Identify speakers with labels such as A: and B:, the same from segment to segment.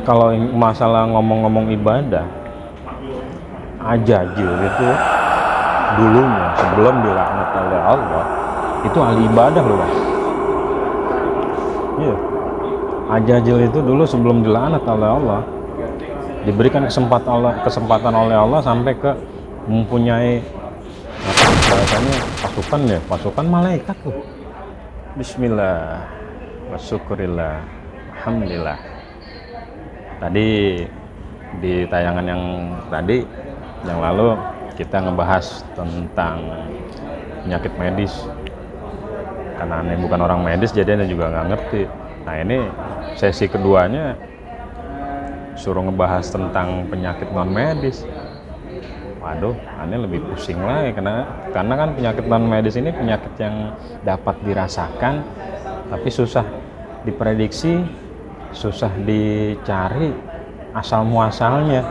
A: Kalau masalah ngomong-ngomong ibadah, Ajajil itu dulunya sebelum dilaknat oleh Allah itu ahli ibadah loh Mas. Iya. Ajajil itu dulu sebelum dilaknat oleh Allah diberikan kesempatan oleh Allah sampai ke mempunyai bahasanya pasukan malaikat tuh. Bismillah wasyukurillah alhamdulillah. Tadi di tayangan yang tadi yang lalu kita ngebahas tentang penyakit medis, karena aneh bukan orang medis jadi aneh juga nggak ngerti. Nah ini sesi keduanya suruh ngebahas tentang penyakit non medis. Waduh, aneh lebih pusing lagi karena kan penyakit non medis ini penyakit yang dapat dirasakan tapi susah diprediksi, susah dicari asal muasalnya,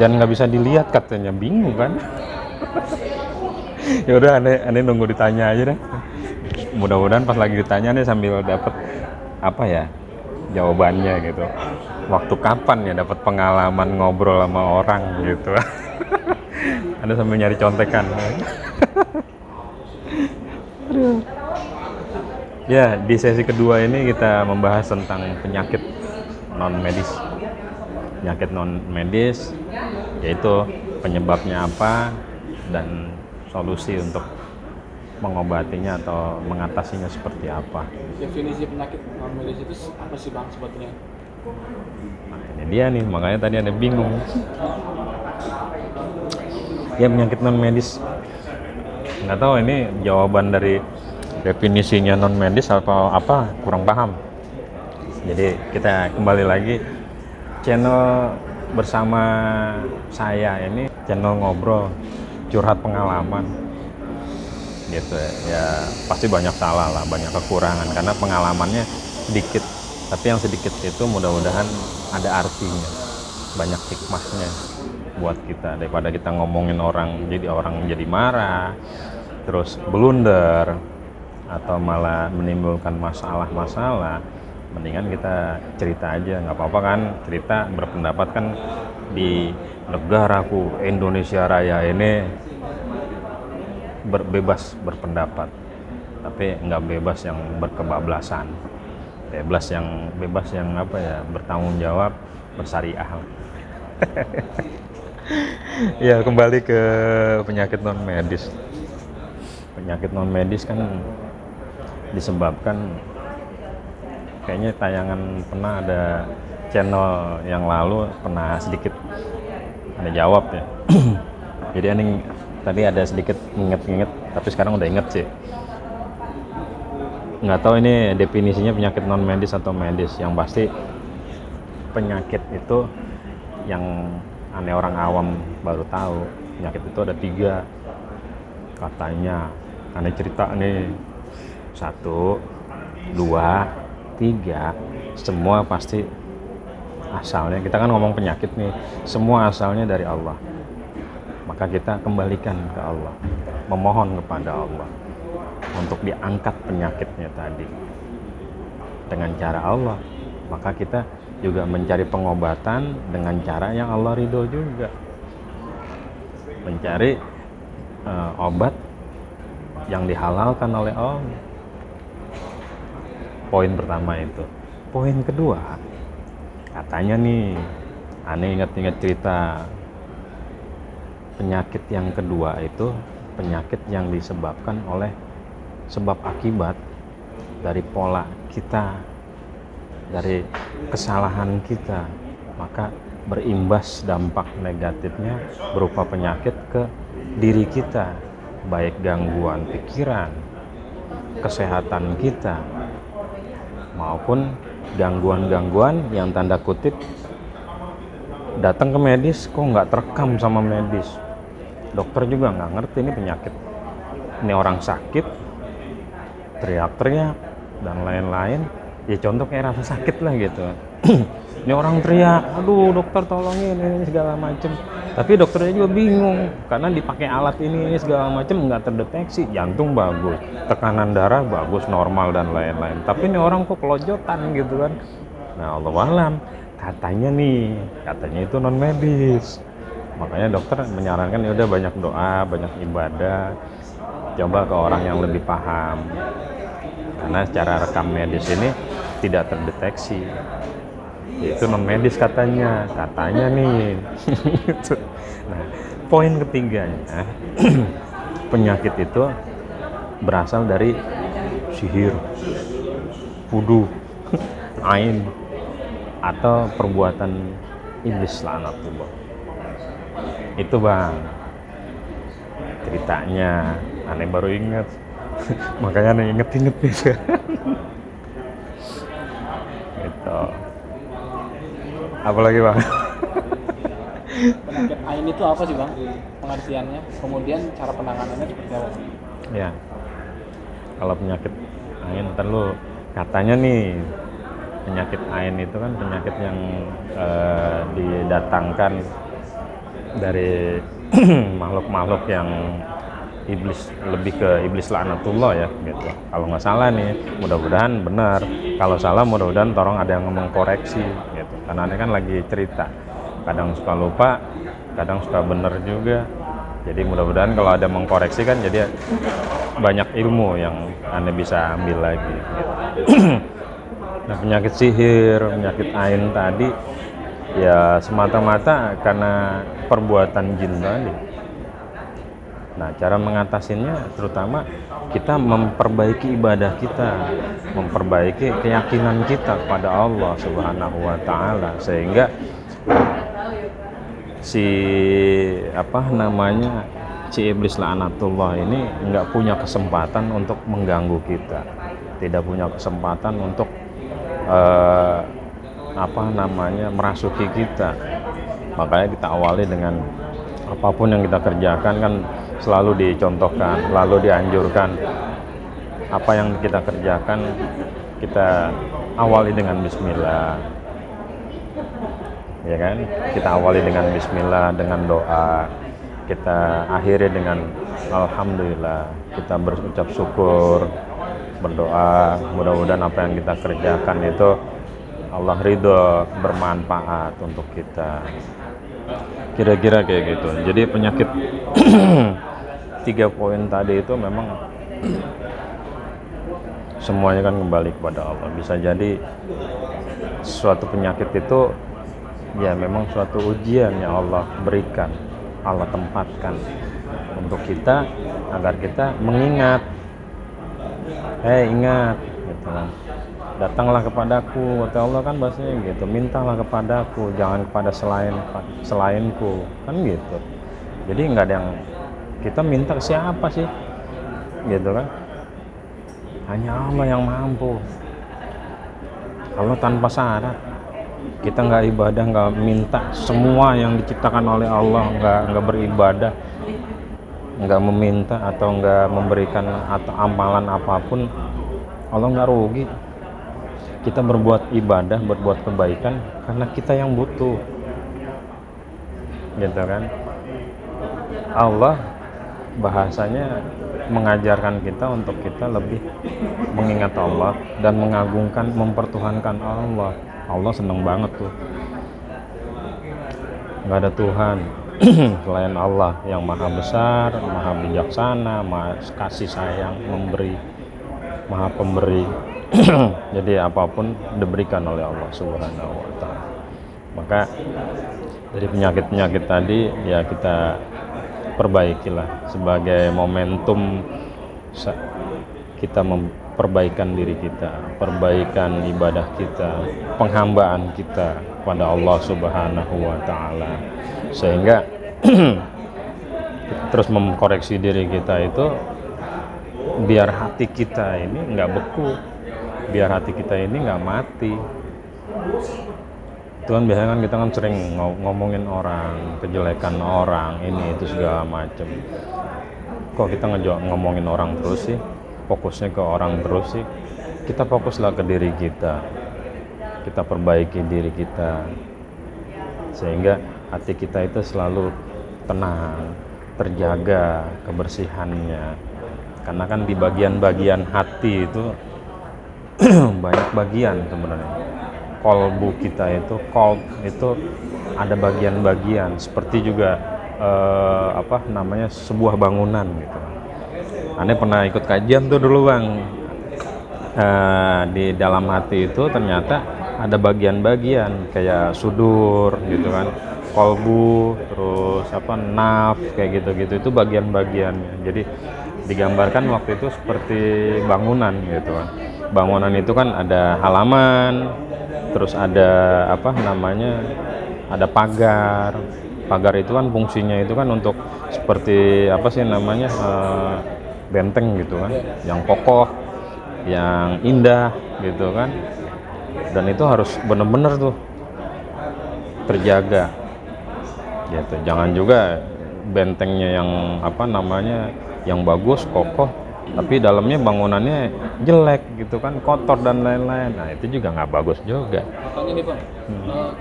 A: dan nggak bisa dilihat katanya, bingung kan. Ya udah aneh nunggu ditanya aja deh. Mudah-mudahan pas lagi ditanya nih sambil dapet apa ya jawabannya gitu. Waktu kapan ya dapat pengalaman ngobrol sama orang gitu. Ada sambil nyari contekan. Aduh. Ya, di sesi kedua ini kita membahas tentang penyakit non medis. Penyakit non medis yaitu penyebabnya apa dan solusi untuk mengobatinya atau mengatasinya seperti apa.
B: Definisi penyakit non medis itu apa sih Bang sebetulnya?
A: Nah, ini dia nih, makanya tadi ada bingung. Ya, penyakit non medis. Nggak tahu ini jawaban dari definisinya non medis atau apa, kurang paham. Jadi kita kembali lagi channel bersama saya ini, channel ngobrol curhat pengalaman gitu ya. Pasti banyak salah lah, banyak kekurangan karena pengalamannya sedikit, tapi yang sedikit itu mudah-mudahan ada artinya, banyak hikmahnya buat kita, daripada kita ngomongin orang jadi marah terus blunder atau malah menimbulkan masalah-masalah. Mendingan kita cerita aja, nggak apa-apa kan, cerita berpendapat kan. Di negaraku Indonesia Raya ini bebas berpendapat, tapi nggak bebas yang berkebablasan, bebas yang apa ya, bertanggung jawab, bersyariah. Ya, kembali ke penyakit non medis. Penyakit non medis kan disebabkan, kayaknya tayangan pernah ada channel yang lalu pernah sedikit ada jawab ya. Jadi aneh tadi ada sedikit inget, tapi sekarang udah inget sih. Nggak tahu ini definisinya penyakit non medis atau medis. Yang pasti penyakit itu yang aneh orang awam baru tahu, penyakit itu ada 3 katanya. Aneh cerita nih, 1, 2, 3, semua pasti asalnya, kita kan ngomong penyakit nih, semua asalnya dari Allah. Maka kita kembalikan ke Allah, memohon kepada Allah untuk diangkat penyakitnya tadi dengan cara Allah. Maka kita juga mencari pengobatan dengan cara yang Allah ridho juga, mencari obat yang dihalalkan oleh Allah. Poin pertama itu. Poin kedua, katanya nih, aneh ingat-ingat cerita, penyakit yang kedua itu penyakit yang disebabkan oleh sebab akibat dari pola kita, dari kesalahan kita, maka berimbas dampak negatifnya berupa penyakit ke diri kita, baik gangguan pikiran, kesehatan kita, maupun gangguan-gangguan yang tanda kutip datang ke medis kok nggak terekam sama medis. Dokter juga nggak ngerti ini penyakit, ini orang sakit, teriak-teriak dan lain-lain. Ya contoh kayak rasa sakit lah gitu. Ini orang teriak, aduh dokter tolongin ini segala macem. Tapi dokternya juga bingung karena dipakai alat ini segala macem nggak terdeteksi. Jantung bagus, tekanan darah bagus, normal dan lain-lain. Tapi ini orang kok kelojotan gitu kan. Nah, Allah alam, katanya itu non medis. Makanya dokter menyarankan ya udah banyak doa, banyak ibadah, coba ke orang yang lebih paham. Karena secara rekam medis ini tidak terdeteksi. Itu non medis katanya nih. Gitu. Nah, poin ketiganya, penyakit itu berasal dari sihir, vudu, ain, atau perbuatan iblis laknatullah. Itu bang ceritanya, aneh baru inget. Makanya aneh inget-inget gitu. Gitu. Apalagi bang?
B: Penyakit AIN itu apa sih bang? Pengertiannya, kemudian cara penanganannya seperti apa?
A: Ya, kalau penyakit ain, ntar lu katanya nih, penyakit ain itu kan penyakit yang didatangkan dari makhluk-makhluk yang iblis, lebih ke iblis laknatullah ya gitu. Kalau nggak salah nih, mudah-mudahan benar. Kalau salah mudah-mudahan tolong ada yang mengkoreksi gitu. Karena ini kan lagi cerita, kadang suka lupa, kadang suka benar juga. Jadi mudah-mudahan kalau ada mengkoreksi kan jadi banyak ilmu yang Anda bisa ambil lagi gitu. Nah, penyakit sihir, penyakit ain tadi ya semata-mata karena perbuatan jin tadi. Nah, cara mengatasinya terutama kita memperbaiki ibadah kita, memperbaiki keyakinan kita kepada Allah Subhanahu wa taala, sehingga si iblis laknatullah ini nggak punya kesempatan untuk mengganggu kita, tidak punya kesempatan untuk merasuki kita. Makanya kita awali dengan apapun yang kita kerjakan kan selalu dicontohkan, lalu dianjurkan. Apa yang kita kerjakan kita awali dengan bismillah, ya kan? Kita awali dengan bismillah, dengan doa, kita akhiri dengan alhamdulillah, kita berucap syukur, berdoa, mudah-mudahan apa yang kita kerjakan itu Allah ridho, bermanfaat untuk kita. Kira-kira kayak gitu. Jadi penyakit 3 poin tadi itu memang semuanya kan kembali kepada Allah. Bisa jadi suatu penyakit itu ya memang suatu ujian yang Allah berikan, Allah tempatkan untuk kita agar kita mengingat. Ingat gitu kan. Datanglah kepadaku, kata Allah kan bahasanya gitu. Mintalah kepadaku, jangan kepada selainku, kan gitu. Jadi nggak ada yang kita minta ke siapa sih, gitu kan? Hanya Allah yang mampu. Allah tanpa syarat. Kita nggak ibadah, nggak minta semua yang diciptakan oleh Allah, nggak beribadah, nggak meminta atau nggak memberikan atau amalan apapun, Allah nggak rugi. Kita berbuat ibadah, berbuat kebaikan karena kita yang butuh, gitu kan? Allah bahasanya mengajarkan kita untuk kita lebih mengingat Allah dan mengagungkan, mempertuhankan Allah. Allah seneng banget tuh. Nggak ada Tuhan selain Allah yang maha besar, maha bijaksana, maha kasih sayang, memberi, maha pemberi. Jadi apapun diberikan oleh Allah Subhanahu wa taala. Maka dari penyakit-penyakit tadi ya kita perbaikilah sebagai momentum kita memperbaikan diri kita, perbaikan ibadah kita, penghambaan kita pada Allah Subhanahu wa taala, sehingga terus mengkoreksi diri kita itu biar hati kita ini nggak beku, biar hati kita ini nggak mati. Itu kan biasanya kan kita kan sering ngomongin orang, kejelekan orang, ini itu segala macem. Kok kita ngomongin orang terus sih, fokusnya ke orang terus sih? Kita fokuslah ke diri kita, kita perbaiki diri kita, sehingga hati kita itu selalu tenang, terjaga kebersihannya. Karena kan di bagian-bagian hati itu banyak bagian sebenarnya. kolbu kita itu, kolb itu ada bagian-bagian seperti juga sebuah bangunan gitu. Ane pernah ikut kajian tuh dulu bang. Di dalam hati itu ternyata ada bagian-bagian kayak sudur gitu kan, kolbu, terus naf kayak gitu-gitu, itu bagian-bagiannya. Jadi digambarkan waktu itu seperti bangunan gitu kan. Bangunan itu kan ada halaman, terus ada ada pagar. Pagar itu kan fungsinya itu kan untuk seperti benteng gitu kan, yang kokoh, yang indah gitu kan. Dan itu harus bener-bener tuh terjaga gitu. Jangan juga bentengnya yang bagus, kokoh, tapi dalamnya bangunannya jelek gitu kan, kotor dan lain-lain. Nah itu juga nggak bagus juga.
B: Makanya nih bang,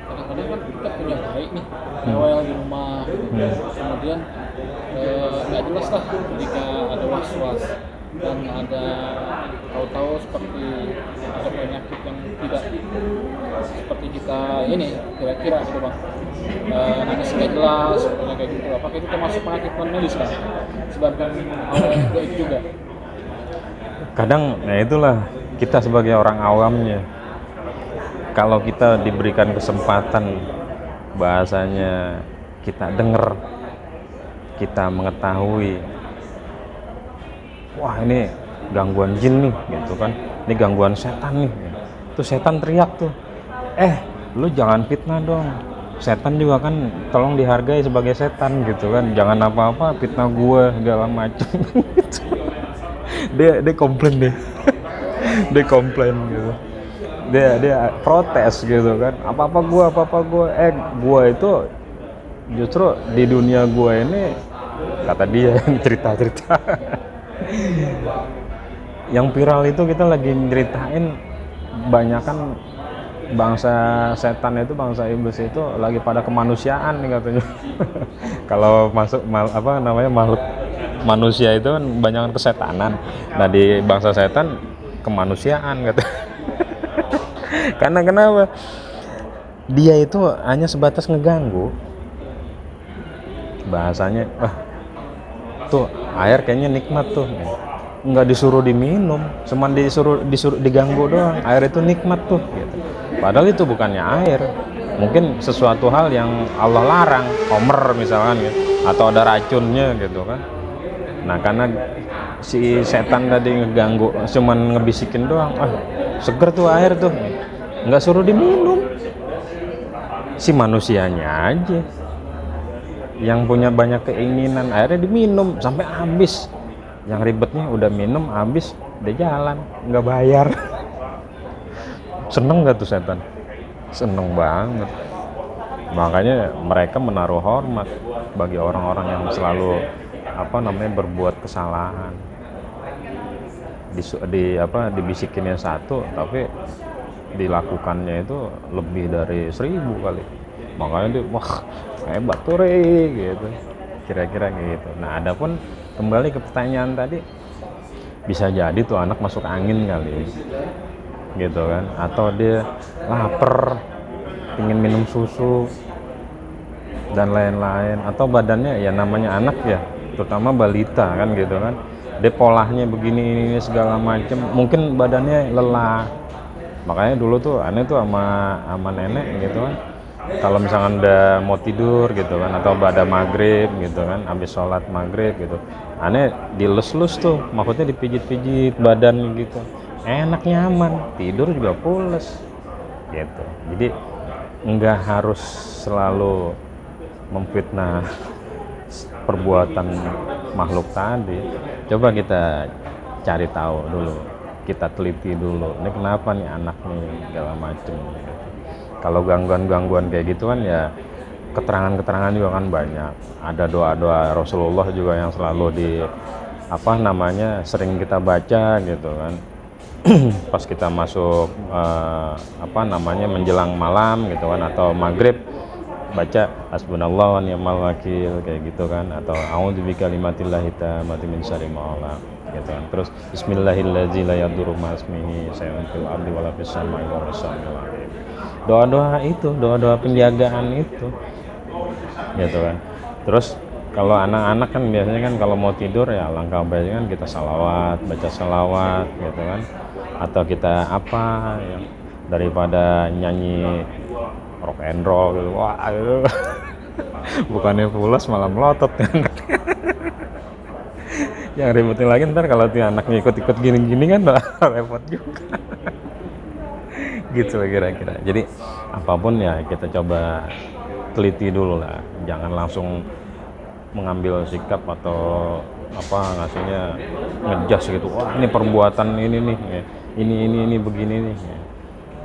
B: kadang-kadang kan kita punya baik nih, mewah di rumah, kemudian nggak jelas lah ketika ada was-was dan ada tahu-tahu seperti ada penyakit yang tidak seperti kita ini kira-kira gitu bang. Nangis nggak jelas, sebenarnya kayak gitu. Apakah itu termasuk penyakit non medis kan? Sebabkan gaib juga.
A: Kadang, nah itulah kita sebagai orang awamnya. Kalau kita diberikan kesempatan, bahasanya kita dengar, kita mengetahui, wah ini gangguan jin nih, gitu kan? Ini gangguan setan nih. Tuh setan teriak tuh, lu jangan fitnah dong. Setan juga kan tolong dihargai sebagai setan gitu kan, jangan apa-apa fitnah gue segala macam. dia komplain deh. Dia komplain gitu, dia protes gitu kan, apa-apa gue gue itu justru di dunia gue ini, kata dia yang cerita yang viral itu kita lagi ceritain, banyak kan bangsa setan itu, bangsa iblis itu lagi pada kemanusiaan nih katanya. Kalau masuk makhluk manusia itu kan banyak kesetanan. Nah di bangsa setan kemanusiaan kata. Karena kenapa? Dia itu hanya sebatas ngeganggu. Bahasanya, tuh air kayaknya nikmat tuh. Nggak disuruh diminum, cuman disuruh diganggu doang. Air itu nikmat tuh gitu. Padahal itu bukannya air, mungkin sesuatu hal yang Allah larang, homer misalkan gitu, atau ada racunnya gitu kan. Nah karena si setan tadi ngeganggu, cuman ngebisikin doang, seger tuh air tuh, nggak suruh diminum. Si manusianya aja yang punya banyak keinginan, airnya diminum sampai habis. Yang ribetnya udah minum habis, udah jalan, nggak bayar. Seneng gak tuh setan? Seneng banget. Makanya mereka menaruh hormat bagi orang-orang yang selalu berbuat kesalahan. Dibisikinnya satu, tapi dilakukannya itu lebih dari 1000 kali. Makanya dia, wah hebat tuh gitu. Kira-kira gitu. Nah, adapun kembali ke pertanyaan tadi, bisa jadi tuh anak masuk angin kali, gitu kan? Atau dia lapar, ingin minum susu dan lain-lain. Atau badannya, ya namanya anak ya, terutama balita kan gitu kan. Dia polahnya begini ini segala macem, mungkin badannya lelah. Makanya dulu tuh aneh tuh sama nenek gitu kan. Kalau misalkan udah mau tidur gitu kan, atau pada maghrib gitu kan, habis sholat maghrib gitu, aneh dilus-lus tuh, maksudnya dipijit-pijit badan gitu, enak nyaman, tidur juga pules gitu. Jadi nggak harus selalu memfitnah perbuatan makhluk tadi. Coba kita cari tahu dulu, kita teliti dulu, ini kenapa nih anak nih segala macem gitu. Kalau gangguan-gangguan kayak gitu kan ya keterangan-keterangan juga kan banyak. Ada doa-doa Rasulullah juga yang selalu sering kita baca gitu kan. Pas kita masuk menjelang malam gitu kan, atau maghrib, baca hasbunallah wa ni'mal wakil kayak gitu kan, atau a'udzu bikalimatillahi tammati min syarri ma khalaq gitu kan. Terus bismillahirrahmanirrahim la yadurru ma ismihi syai'un fil ardi wala fis samai wa huwas samiul alim. doa-doa penjagaan itu gitu kan. Terus kalau anak-anak kan biasanya kan kalau mau tidur ya langkah baiknya kan kita salawat, baca salawat gitu kan, atau kita apa ya, daripada nyanyi rock and roll gitu, wah gitu. Bukannya pulas malah melotot kan. Yang ribetin lagi ntar kalau tuh anak ngikut-ikut gini-gini kan udah repot juga. Gitu lah kira-kira. Jadi apapun ya kita coba teliti dulu lah, jangan langsung mengambil sikap atau apa ngasihnya ngejas gitu, wah ini perbuatan ini nih ya. ini begini nih ya.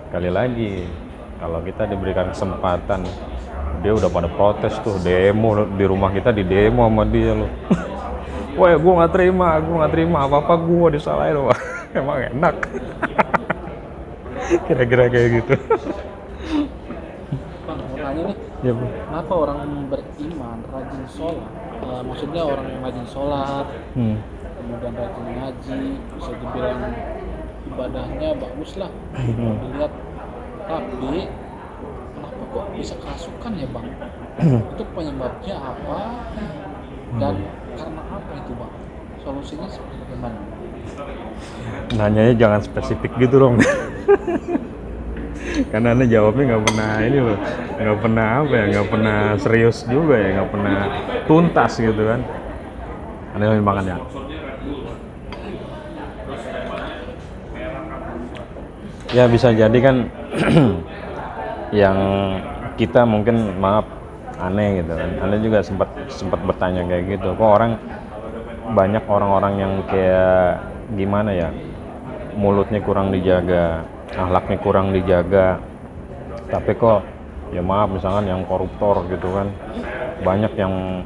A: Kali lagi kalau kita diberikan kesempatan, dia udah pada protes tuh, demo di rumah kita, di demo sama dia loh. Wah gue nggak terima apa gue disalahin loh. Emang enak. Kira-kira kayak gitu.
B: Bang, mau tanya nih,
A: Ya, Bu.
B: kenapa orang beriman rajin sholat? Maksudnya orang yang rajin sholat, kemudian rajin ngaji, bisa dibilang ibadahnya bagus lah dilihat, tapi kenapa kok bisa kerasukan ya bang? Itu penyebabnya apa dan karena apa itu bang? Solusinya seperti bagaimana?
A: Nanyanya jangan spesifik gitu dong. Karena Anda jawabnya nggak pernah ini loh, nggak pernah apa ya, nggak pernah serius juga ya, nggak pernah tuntas gitu kan. Anda lebih makan ya. Ya bisa jadi kan yang kita mungkin maaf aneh gitu kan. Anda juga sempat bertanya kayak gitu. Kok banyak orang-orang yang kayak gimana ya, mulutnya kurang dijaga, akhlaknya kurang dijaga, tapi kok ya maaf misalkan yang koruptor gitu kan, banyak yang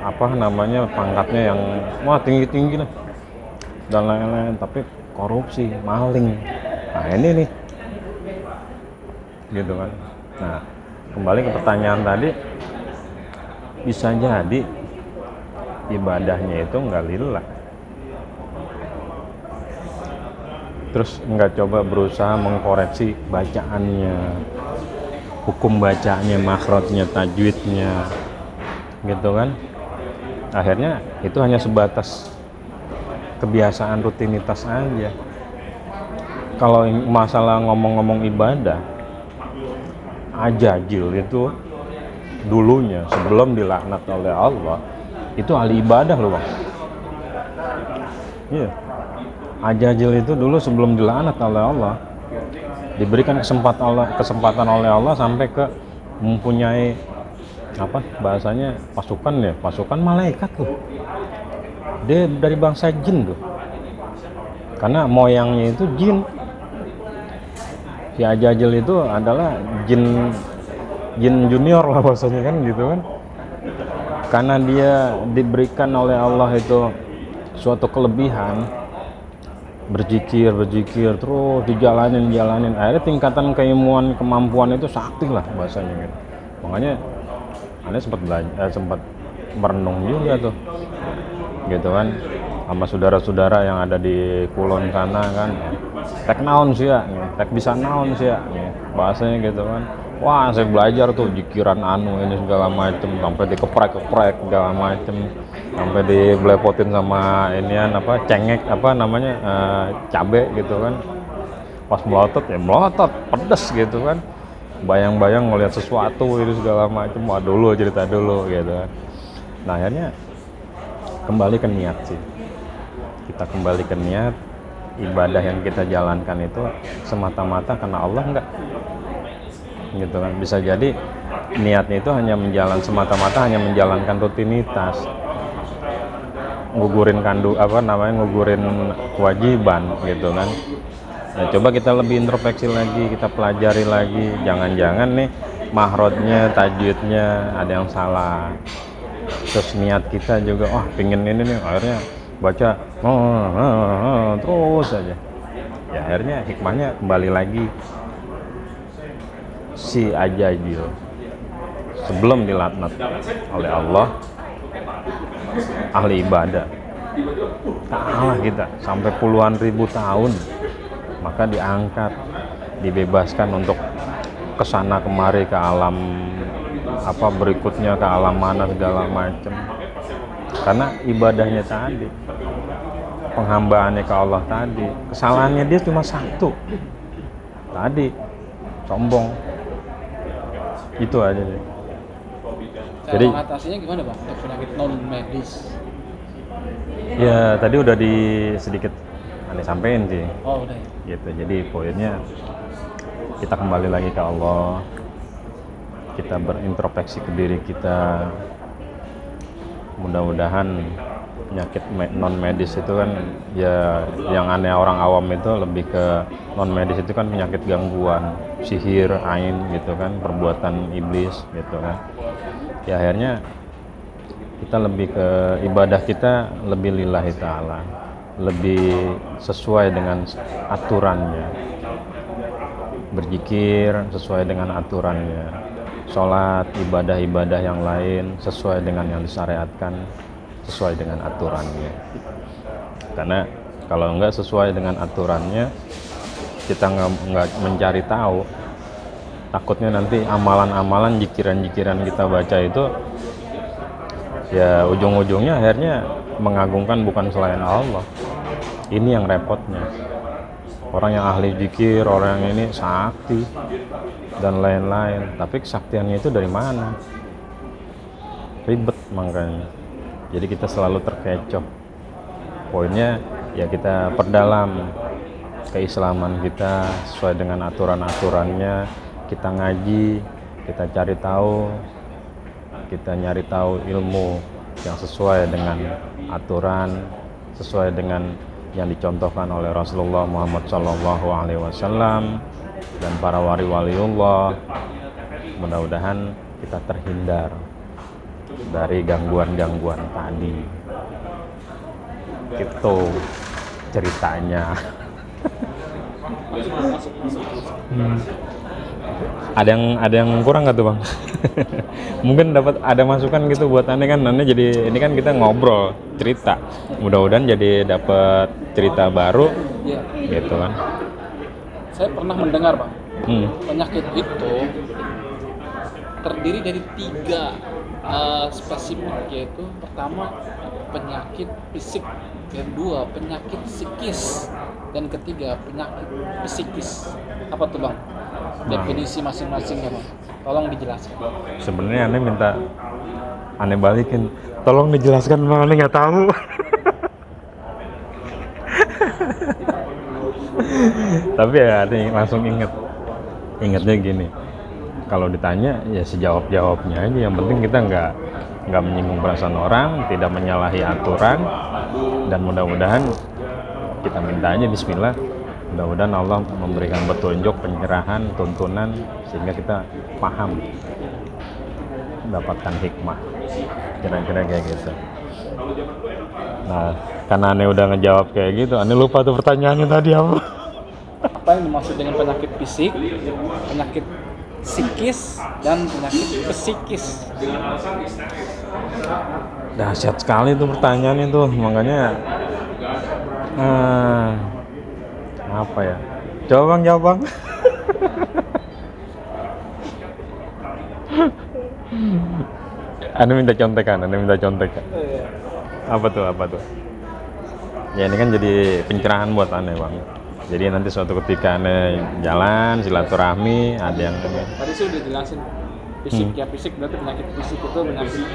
A: apa namanya pangkatnya yang wah tinggi-tinggi lah dan lain-lain, tapi korupsi, maling. Nah ini nih gitu kan. Nah kembali ke pertanyaan tadi, bisa jadi ibadahnya itu nggak lillah, terus nggak coba berusaha mengkoreksi bacaannya, hukum bacanya, makhrajnya, tajwidnya gitu kan. Akhirnya itu hanya sebatas kebiasaan rutinitas aja. Kalau masalah ngomong-ngomong ibadah, Ajajil itu dulunya sebelum dilaknat oleh Allah itu ahli ibadah loh bang. Iya. Ajajil itu dulu sebelum dilaknat oleh Allah diberikan kesempatan oleh Allah sampai ke mempunyai apa bahasanya pasukan malaikat loh. Dia dari bangsa jin tuh, karena moyangnya itu jin. Si Ajajil itu adalah jin junior lah bahasanya kan gitu kan, karena dia diberikan oleh Allah itu suatu kelebihan, berzikir terus dijalanin, akhirnya tingkatan keilmuan kemampuan itu sakti lah bahasanya gitu. Makanya Anda sempat merenung juga tuh gitu kan, sama saudara-saudara yang ada di Kulon sana kan, tek naon sih ya, tek bisa naon sih ya, bahasanya gitu kan. Wah saya belajar tuh jikiran ini segala macem, sampai dikeprek segala macem, sampai dibelepotin sama inian apa cengek apa namanya cabe gitu kan. Pas melotot pedes gitu kan, bayang-bayang ngeliat sesuatu itu segala macem. Wah cerita dulu gitu kan. Nah akhirnya kembali ke niat sih, kita kembali ke niat. Ibadah yang kita jalankan itu semata-mata karena Allah enggak gitu kan. Bisa jadi niatnya itu hanya semata-mata hanya menjalankan rutinitas, ngugurin ngugurin kewajiban gitu kan. Nah, coba kita lebih introspeksi lagi, kita pelajari lagi, jangan-jangan nih makhrajnya, tajwidnya ada yang salah. Terus niat kita juga pingin ini nih, akhirnya baca terus aja ya, akhirnya hikmahnya kembali lagi si Ajajil sebelum dilaknat oleh Allah ahli ibadah, kalah kita sampai puluhan ribu tahun, maka diangkat, dibebaskan untuk kesana kemari ke alam apa berikutnya, ke alam mana segala macam, karena ibadahnya tadi, penghambaannya ke Allah tadi. Kesalahannya dia cuma satu tadi, sombong. Itu aja deh.
B: Cara
A: Jadi
B: mengatasinya gimana Bang untuk penyakit non medis?
A: ya tadi udah sedikit aneh sampein sih
B: Oh udah ya.
A: gitu. Jadi poinnya kita kembali lagi ke Allah, kita berintrospeksi ke diri kita. Mudah-mudahan penyakit non medis itu kan ya, yang aneh orang awam itu lebih ke non medis itu kan penyakit gangguan, sihir, ain gitu kan, perbuatan iblis gitu kan. Ya akhirnya kita lebih ke ibadah kita lebih lillahi ta'ala, lebih sesuai dengan aturannya, berzikir sesuai dengan aturannya, sholat, ibadah-ibadah yang lain sesuai dengan yang disyariatkan, sesuai dengan aturannya. Karena kalau enggak sesuai dengan aturannya, kita nggak mencari tahu, takutnya nanti amalan-amalan, jikiran-jikiran kita baca itu ya ujung-ujungnya akhirnya mengagungkan bukan selain Allah. Ini yang repotnya. Orang yang ahli zikir, orang yang ini sakti dan lain-lain, tapi kesaktiannya itu dari mana? Ribet makanya. Jadi kita selalu terkecoh. Poinnya ya kita perdalam keislaman kita sesuai dengan aturan-aturannya. Kita ngaji, kita cari tahu, kita nyari tahu ilmu yang sesuai dengan aturan, sesuai dengan yang dicontohkan oleh Rasulullah Muhammad SAW dan para wali-waliullah. Mudah-mudahan kita terhindar dari gangguan-gangguan tadi. Itu ceritanya. Ada yang kurang nggak tuh Bang? Mungkin dapat ada masukan gitu buat Ane kan. Ane jadi ini kan kita ngobrol cerita, mudah-mudahan jadi dapat cerita baru
B: Iya.
A: gitu kan.
B: Saya pernah mendengar Bang, penyakit itu terdiri dari 3 spesifik, yaitu pertama penyakit fisik, kedua penyakit psikis, dan ketiga penyakit psikis. Apa tuh Bang definisi masing-masingnya Bang? Tolong dijelaskan.
A: Sebenarnya Ane minta Ane balikin, tolong dijelaskan Bang, Ane nggak tahu. Tapi ya Ane langsung ingatnya gini, kalau ditanya ya sejawab-jawabnya aja. Yang penting kita nggak menyinggung perasaan orang, tidak menyalahi aturan, dan mudah-mudahan kita minta aja Bismillah, mudah-mudahan Allah memberikan petunjuk, pencerahan, tuntunan sehingga kita paham, mendapatkan hikmah, kira-kira kayak gitu. Nah, karena Ane udah ngejawab kayak gitu, Ane lupa tuh pertanyaannya tadi apa.
B: Apa yang dimaksud dengan penyakit fisik, penyakit psikis, dan penyakit psikis?
A: Dahsyat sekali tuh pertanyaannya tuh, makanya apa ya? Jawab Bang. Ane minta contekan. Apa tuh? Ya ini kan jadi pencerahan buat Ane Bang. Jadi nanti suatu ketika Ane jalan silaturahmi, ada yang
B: Tadi sih udah jelasin fisik ya, fisik berarti penyakit fisik itu penyakit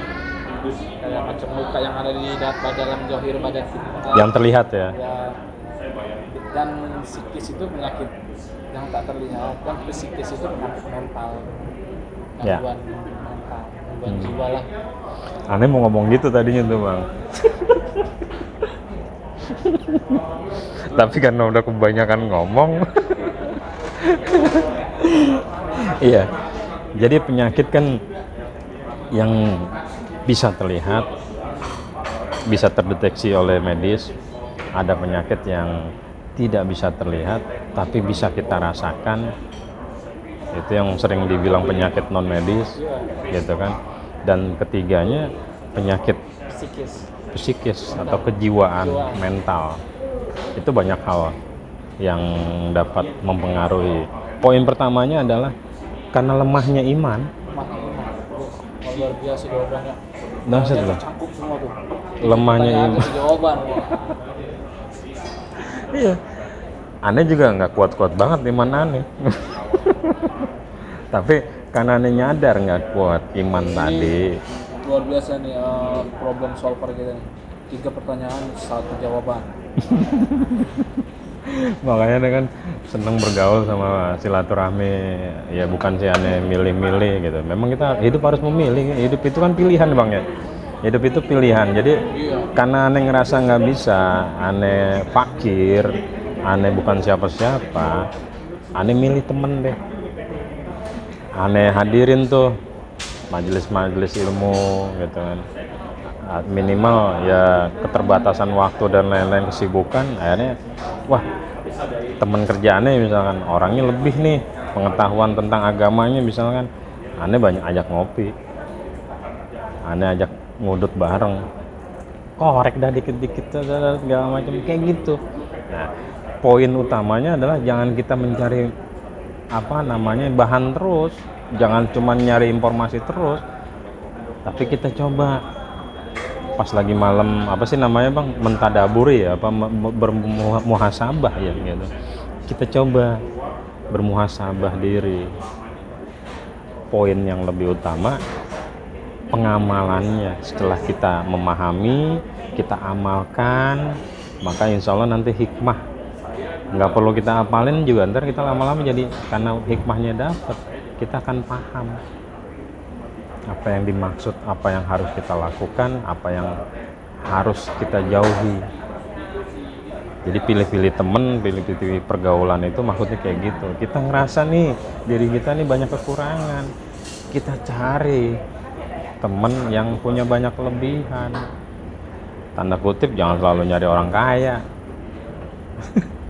B: kayak macam luka yang ada di dalam johir badan kita.
A: yang terlihat ya.
B: Dan psikis itu penyakit yang tak terlihat, dan psikis itu penyakit mental,
A: Ya.
B: gangguan mental, gangguan jiwa lah.
A: Ane mau ngomong gitu tadinya tuh Bang. Tapi karena udah kebanyakan ngomong. Iya. Jadi penyakit kan yang bisa terlihat, bisa terdeteksi oleh medis. Ada penyakit yang tidak bisa terlihat tapi bisa kita rasakan. Itu yang sering dibilang penyakit non medis gitu kan. Dan ketiganya penyakit psikis atau kejiwaan, mental. Itu banyak hal yang dapat mempengaruhi. Poin pertamanya adalah karena lemahnya iman.
B: Maknya iman. Oh, luar biasa jawabannya.
A: Dahsyat loh.
B: Cangkup semua tuh.
A: Lemahnya
B: Pertanyaan
A: iman.
B: kasih jawaban. Wah.
A: Iya. Aneh juga nggak kuat-kuat banget iman aneh. Tapi karena aneh nyadar nggak kuat iman tadi.
B: Luar biasa nih problem solver kita nih. 3 pertanyaan, 1 jawaban.
A: Makanya dia kan seneng bergaul sama silaturahmi. Ya bukan sih aneh milih-milih gitu. Memang kita hidup harus memilih. Hidup itu kan pilihan bang ya. Hidup itu pilihan. Jadi
B: Iya.
A: karena aneh ngerasa nggak bisa, aneh fakir, aneh bukan siapa-siapa, aneh milih temen deh. Aneh hadirin tuh majelis-majelis ilmu gitu kan. Minimal ya keterbatasan waktu dan lain-lain kesibukan, akhirnya wah teman kerjaannya misalkan orangnya lebih nih pengetahuan tentang agamanya, misalkan aneh banyak ajak ngopi, aneh ajak ngudut bareng, korek dah dikit-dikit segala macam kayak gitu. Nah poin utamanya adalah jangan kita mencari bahan terus, jangan cuma nyari informasi terus, tapi kita coba pas lagi malam bang, mentadaburi ya, bermuhasabah ya gitu. Kita coba bermuhasabah diri. Poin yang lebih utama pengamalannya. Setelah kita memahami, kita amalkan, maka insya Allah nanti hikmah. Nggak perlu kita apalin juga, ntar kita lama-lama jadi, karena hikmahnya dapat, kita akan paham apa yang dimaksud, apa yang harus kita lakukan, apa yang harus kita jauhi. Jadi pilih-pilih temen, pilih-pilih pergaulan itu maksudnya kayak gitu. Kita ngerasa nih diri kita nih banyak kekurangan, kita cari temen yang punya banyak kelebihan. Tanda kutip, jangan selalu nyari orang kaya.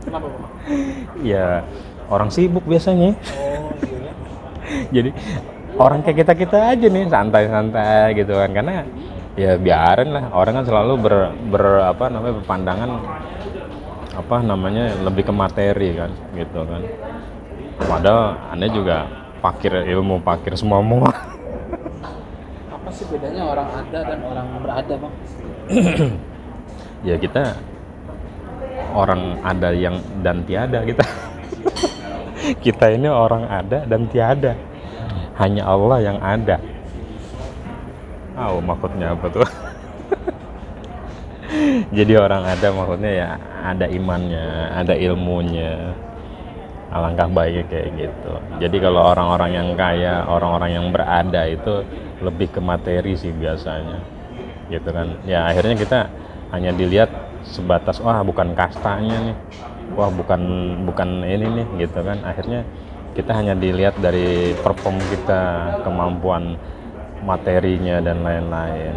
B: Kenapa, Bang?
A: Ya orang sibuk biasanya.
B: Oh, iya.
A: Jadi orang kayak kita aja nih santai-santai gitu kan, karena ya biarin lah, orang kan selalu berpandangan lebih ke materi kan gitu kan. Padahal aneh juga pakir ilmu, pakir semua.
B: Apa sih bedanya orang ada dan orang berada, Bang?
A: Ya kita orang ada yang dan tiada kita. Kita ini orang ada dan tiada. Hanya Allah yang ada. Maksudnya apa tuh? Jadi orang ada maksudnya ya ada imannya, ada ilmunya. Alangkah baiknya kayak gitu. Jadi kalau orang-orang yang kaya, orang-orang yang berada itu lebih ke materi sih biasanya. Gitu kan. Ya akhirnya kita hanya dilihat sebatas bukan kastanya nih. Wah bukan ini nih gitu kan. Akhirnya kita hanya dilihat dari perform kita, kemampuan materinya dan lain-lain.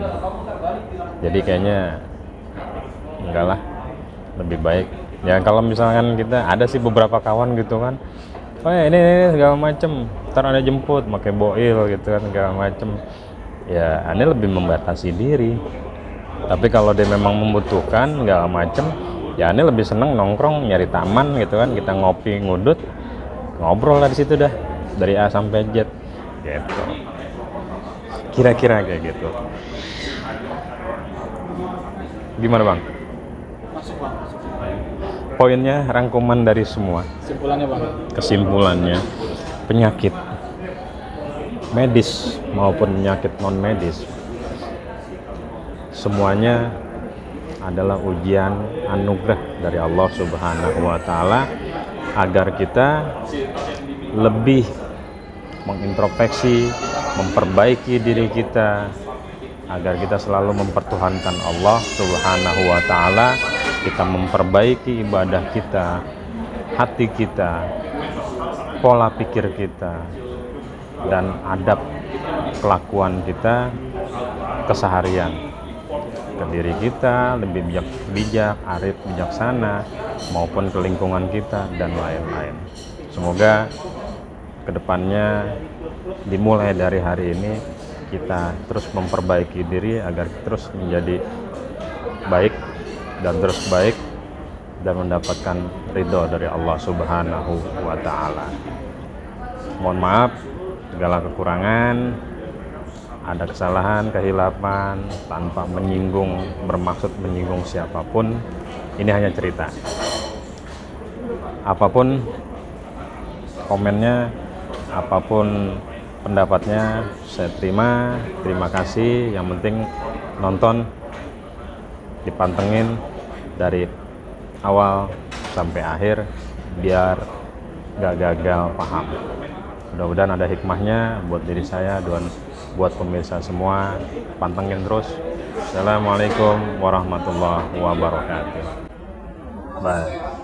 A: Jadi kayaknya enggak lah, lebih baik ya kalau misalkan kita ada sih beberapa kawan gitu kan, ini segala macem, ntar ada jemput pakai boil gitu kan segala macem, ya aneh lebih membatasi diri. Tapi kalau dia memang membutuhkan segala macem, ya aneh lebih seneng nongkrong nyari taman gitu kan, kita ngopi ngudut, ngobrol lah di situ dah dari A sampai Z gitu. Kira-kira kayak gitu. Gimana bang?
B: Masuk, Bang. Masuk.
A: Poinnya rangkuman dari semua.
B: Kesimpulannya, Bang.
A: Kesimpulannya penyakit medis maupun penyakit non medis semuanya adalah ujian anugerah dari Allah Subhanahu wa taala agar kita lebih mengintrospeksi, memperbaiki diri kita, agar kita selalu mempertuhankan Allah Subhanahu wa taala, kita memperbaiki ibadah kita, hati kita, pola pikir kita, dan adab kelakuan kita keseharian ke diri kita lebih bijak, arif, bijaksana, maupun ke lingkungan kita dan lain-lain. Semoga kedepannya dimulai dari hari ini kita terus memperbaiki diri agar terus menjadi baik dan terus baik dan mendapatkan ridho dari Allah Subhanahu wa taala. Mohon maaf segala kekurangan, ada kesalahan, kehilapan, tanpa menyinggung, bermaksud menyinggung siapapun. Ini hanya cerita. Apapun komennya, apapun pendapatnya, saya terima kasih. Yang penting nonton, dipantengin dari awal sampai akhir biar gak gagal paham. Mudah-mudahan ada hikmahnya buat diri saya dan buat pemirsa semua. Pantengin terus. Assalamualaikum warahmatullahi wabarakatuh. Bye.